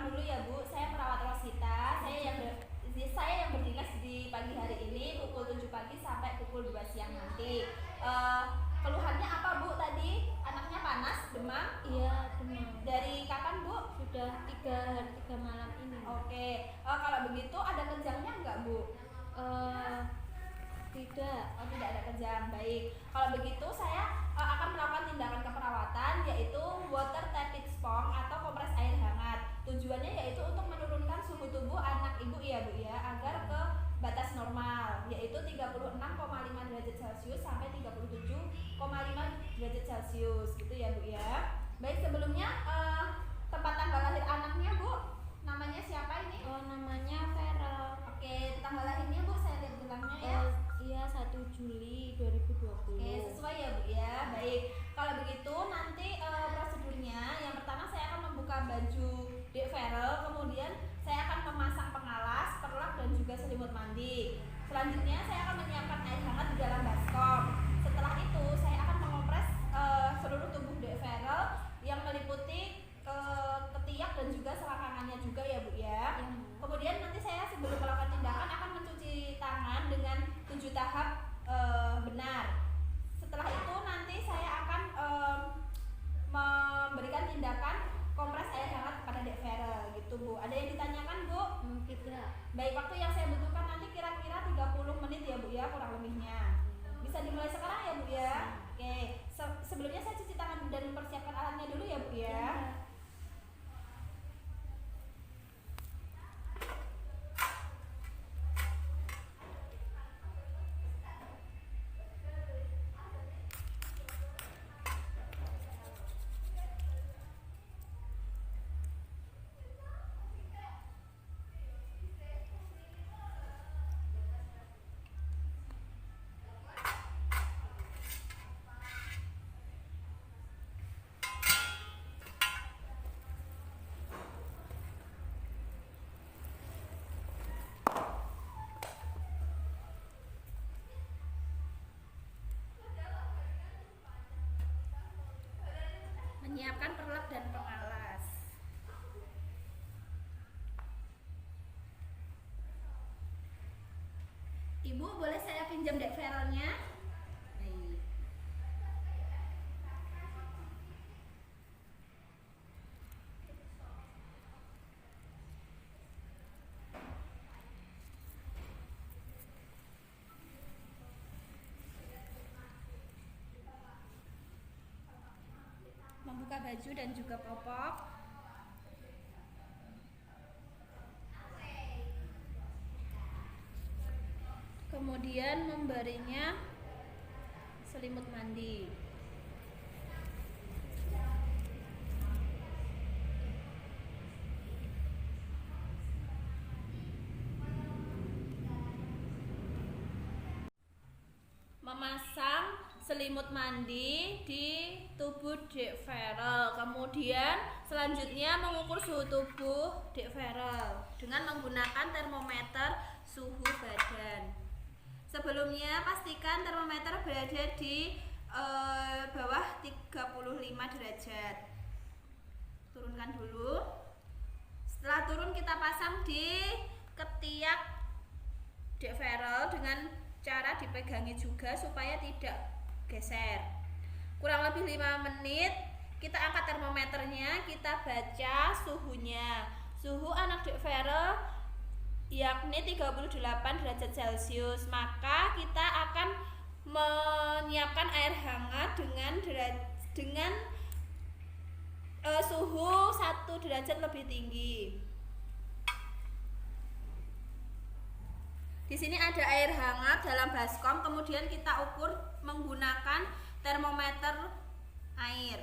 perkenalkan dulu ya Bu, saya perawat Rosita. Saya yang berdinas di pagi hari ini pukul 7 pagi sampai pukul 2 siang nanti. Keluhannya apa Bu tadi? Anaknya panas, demam? Iya, demam. Dari kapan Bu? Sudah 3 malam ini. Oke, kalau begitu ada kejangnya nggak Bu? Tidak. Oh, tidak ada kejang. Baik. Kalau begitu saya akan melakukan tindakan keperawatan yaitu water tepid spong atau kompres air hangat. Tujuannya yaitu untuk menurunkan suhu tubuh anak ibu ya Bu ya, agar ke batas normal yaitu 36,5 derajat Celcius sampai 37,5 derajat Celcius gitu ya Bu ya. Baik, sebelumnya tempat tanggal lahir anaknya Bu, namanya siapa ini? Oh, namanya Vera. Oke, tanggal lahirnya Bu saya lihat gelangnya ya. Iya, 1 Juli 2020. Oke, sesuai ya Bu ya. Baik, kalau begitu nanti prosedurnya yang pertama saya akan membuka baju Dek Verel, kemudian saya akan memasang pengalas, perlak dan juga selimut mandi. Selanjutnya saya akan menyiapkan air hangat di dalam baskom. Setelah itu saya akan mengompres seluruh tubuh Dek Verel yang meliputi ketiak dan juga selangkangannya juga ya Bu ya. Kemudian nanti saya sebelum melakukan tindakan akan mencuci tangan dengan 7 tahap benar. Setelah itu nanti saya akan memberikan tindakan kompres air hangat kepada Dek Verel gitu Bu. Ada yang ditanyakan Bu? Tidak. Baik, waktu yang saya butuhkan nanti kira-kira 30 menit ya Bu ya, kurang lebihnya. Bisa dimulai sekarang ya Bu ya. Oke, sebelumnya saya cuci tangan dan mempersiapkan alatnya dulu ya Bu ya. Menyiapkan perlak dan pengalas. Ibu, boleh saya pinjam Dek Verelnya? Baik. Membuka baju dan juga popok. Kemudian memberinya selimut mandi. Memasang selimut mandi di tubuh Dek Verel. Kemudian selanjutnya mengukur suhu tubuh Dek Verel dengan menggunakan termometer suhu badan. Sebelumnya pastikan termometer berada di bawah 35 derajat. Turunkan dulu. Setelah turun kita pasang di ketiak Dek Verel dengan cara dipegangi juga supaya tidak geser. Kurang lebih 5 menit kita angkat termometernya, kita baca suhunya. Suhu anak Dek Verel yakni 38 derajat Celcius. Maka kita akan menyiapkan air hangat dengan suhu 1 derajat lebih tinggi. Di sini ada air hangat dalam baskom, kemudian kita ukur menggunakan termometer air.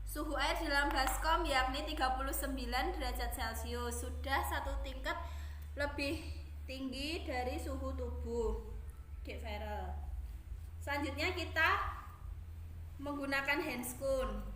Suhu air di dalam baskom yakni 39 derajat Celcius, sudah 1 tingkat lebih tinggi dari suhu tubuh Dek Verel. Selanjutnya kita menggunakan handscoon.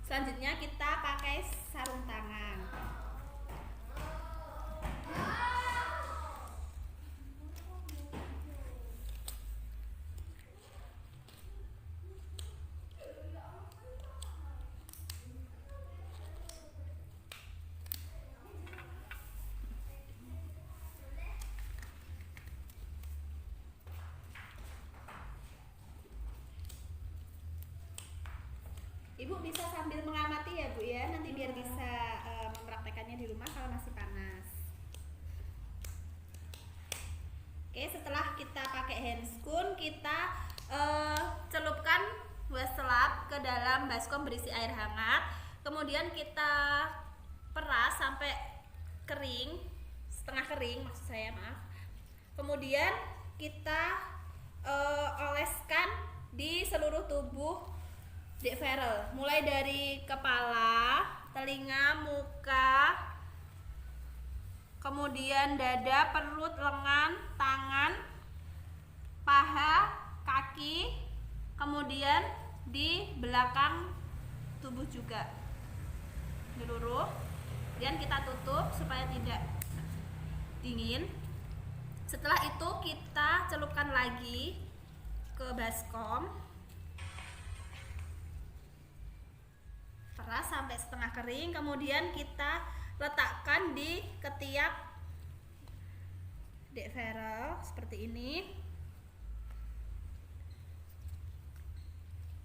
Selanjutnya kita pakai sarung tangan. Ibu bisa sambil mengamati ya Bu ya, nanti biar bisa mempraktekannya di rumah kalau masih panas. Oke, setelah kita pakai handscoon, kita celupkan wastafel ke dalam baskom berisi air hangat. Kemudian kita peras sampai kering, setengah kering maksud saya, maaf. Kemudian kita oleskan di seluruh tubuh Dek Farel, mulai dari kepala, telinga, muka, kemudian dada, perut, lengan, tangan, paha, kaki, kemudian di belakang tubuh juga menyeluruh. Kemudian kita tutup supaya tidak dingin. Setelah itu kita celupkan lagi ke baskom, peras sampai setengah kering. Kemudian kita letakkan di ketiak Dek Farel seperti ini.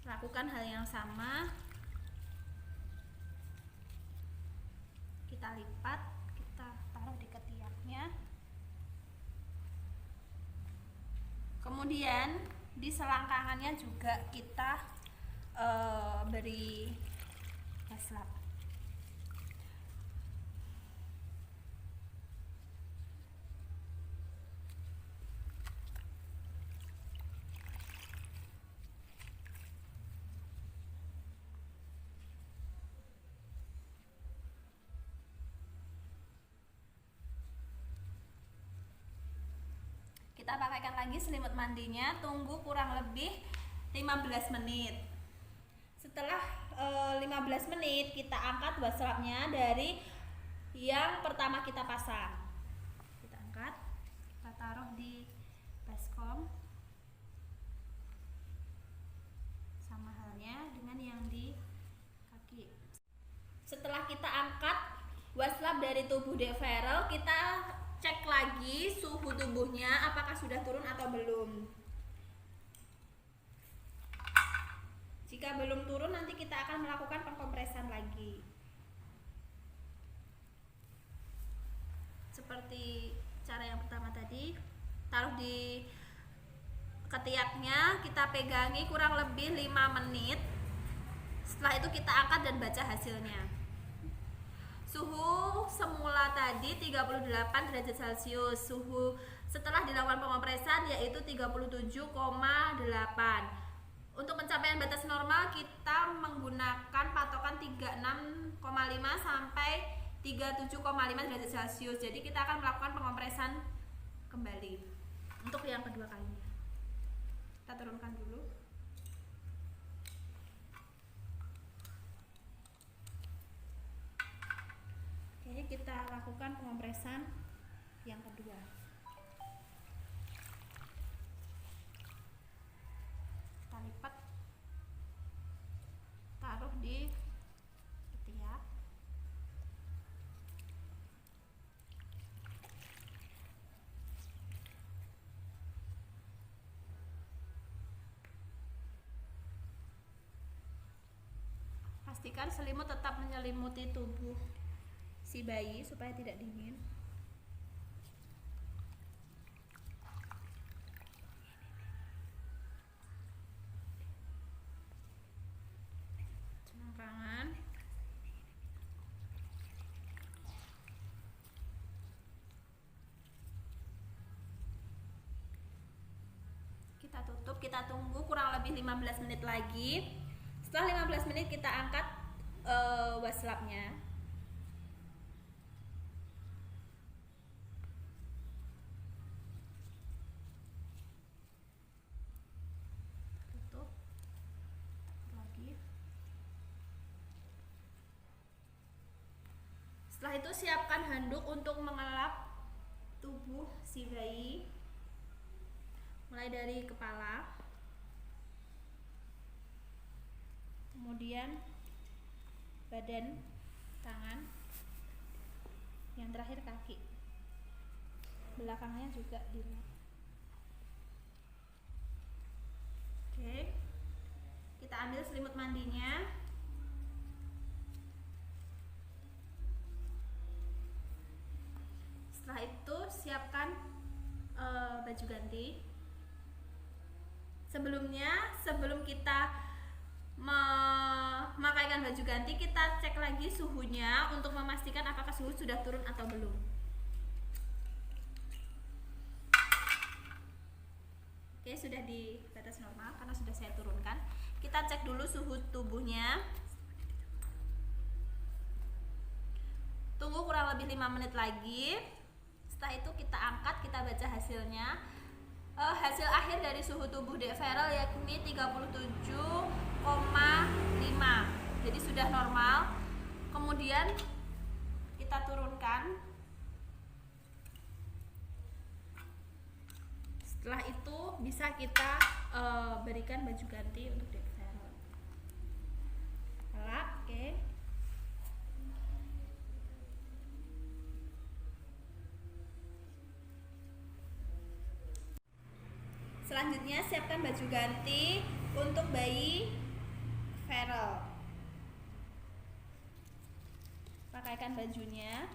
Lakukan hal yang sama. Kita lipat, kita taruh di ketiaknya. Kemudian di selangkangannya juga kita beri wastafel. Kita pakaikan lagi selimut mandinya, tunggu kurang lebih 15 menit. Setelah 15 menit kita angkat wastafelnya dari yang pertama kita pasang. Kita angkat, kita taruh di baskom. Sama halnya dengan yang di kaki. Setelah kita angkat wastafel dari tubuh Dek Farel, kita cek lagi suhu tubuhnya apakah sudah turun atau belum. Jika belum turun, nanti kita akan melakukan pengkompresan lagi. Seperti cara yang pertama tadi, taruh di ketiaknya, kita pegangi kurang lebih 5 menit. Setelah itu kita angkat dan baca hasilnya. Suhu semula tadi 38 derajat Celcius. Suhu setelah dilakukan pengopresan yaitu 37,8. Untuk pencapaian batas normal kita menggunakan patokan 36,5 sampai 37,5 derajat Celcius. Jadi kita akan melakukan pengopresan kembali untuk yang kedua kalinya. Kita turunkan dulu. Oke, kita lakukan pengopresan yang kedua. Kita lipat, taruh di ketiak. Pastikan selimut tetap menyelimuti tubuh si bayi supaya tidak dingin. Selangkangan. Kita tutup, kita tunggu kurang lebih 15 menit lagi. Setelah 15 menit kita angkat wastafelnya. Setelah itu siapkan handuk untuk mengelap tubuh si bayi, mulai dari kepala, kemudian badan, tangan, yang terakhir kaki. Belakangnya juga dilap. Oke, kita ambil selimut mandinya. baju ganti. Sebelum kita memakaikan baju ganti, kita cek lagi suhunya untuk memastikan apakah suhu sudah turun atau belum. Oke, sudah di batas normal karena sudah saya turunkan. Kita cek dulu suhu tubuhnya. Tunggu kurang lebih 5 menit lagi. Setelah itu kita angkat, kita baca hasilnya. Hasil akhir dari suhu tubuh Dek Feral yakni 37,5. Jadi sudah normal. Kemudian kita turunkan. Setelah itu bisa kita berikan baju ganti untuk Dek Feral. Oke. Selanjutnya siapkan baju ganti untuk bayi Feral. Pakaikan bajunya.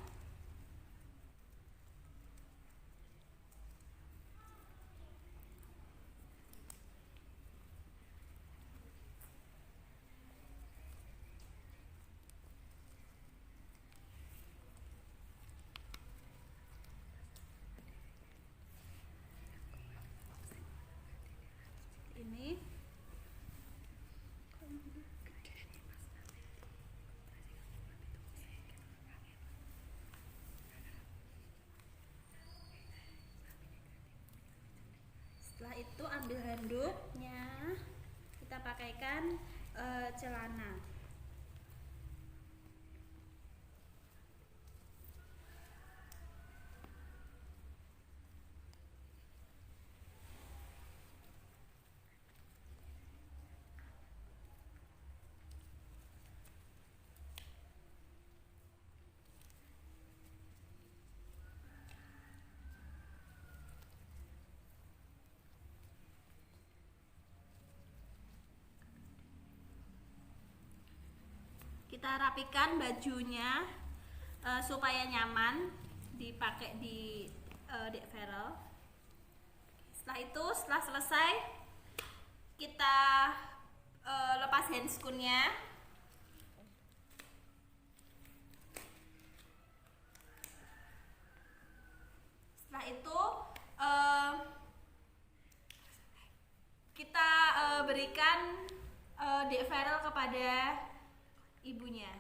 Ini setelah itu ambil handuknya, kita pakaikan celana. Kita rapikan bajunya supaya nyaman dipakai di Dek Feral. Setelah selesai kita lepas handscoonnya. Setelah itu kita berikan Dek Feral kepada ibunya.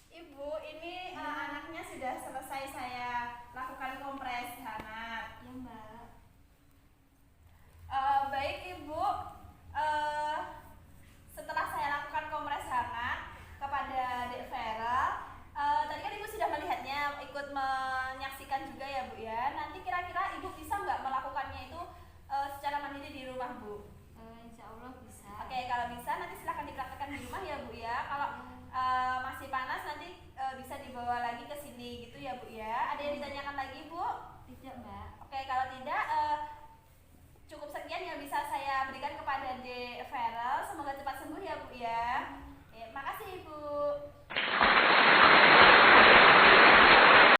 Ibu, ini anaknya sudah selesai saya lakukan kompres hangat. Ya Mbak. Baik Ibu, setelah saya lakukan kompres hangat kepada Dek Feral, tadi kan Ibu sudah melihatnya, ikut menyaksikan juga ya Bu ya. Nanti kira-kira Ibu bisa nggak melakukannya itu secara mandiri di rumah Bu? Insya Allah bisa. Oke, kalau bisa nanti silahkan dipraktekkan di rumah ya Bu ya. Kalau masih panas nanti bisa dibawa lagi ke sini gitu ya Bu ya. Ada yang ditanyakan lagi